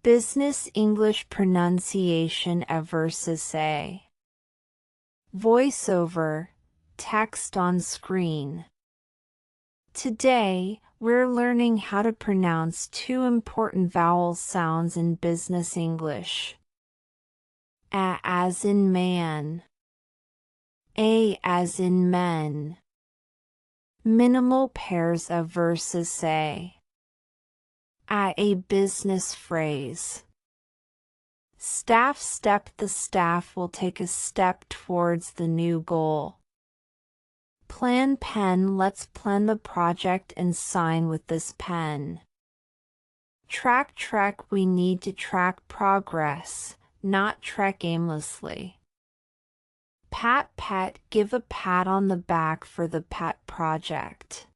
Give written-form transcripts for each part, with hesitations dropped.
Business English pronunciation versus A. Voiceover, text on screen. Today, we're learning how to pronounce two important vowel sounds in business English. A as in man. A as in men. Minimal pairs of versus A. A business phrase. Staff step. The staff will take a step towards the new goal. Plan pen. Let's plan the project and sign with this pen. Track. We need to track progress, not trek aimlessly. Pat. Give a pat on the back for the pet project.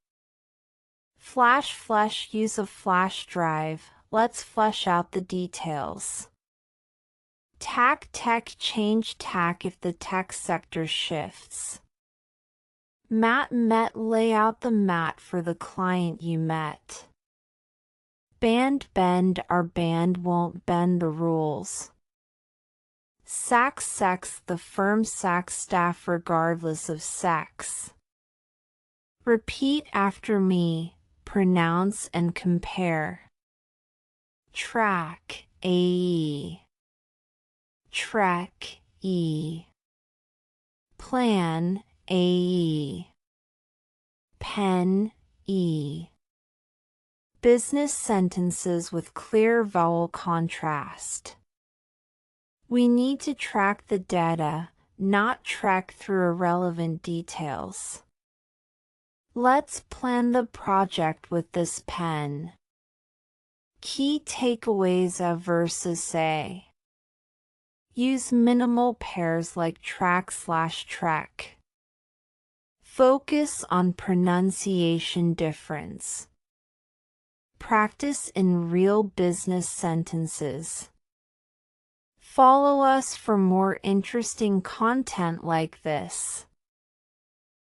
Flash. Use a flash drive. Let's flesh out the details. Tech. Change tack if the tech sector shifts. Met. Lay out the mat for the client you met. Bend. Our band won't bend the rules. Sex. The firm sacks staff regardless of sex. Repeat after me. Pronounce and compare. Track. A. Trek. E. Plan. A. Pen. E. Business sentences with clear vowel contrast. We need to track the data, not trek through irrelevant details. Let's plan the project with this pen. Key takeaways of versus A. Use minimal pairs like track/trek. Focus on pronunciation difference. Practice in real business sentences. Follow us for more interesting content like this.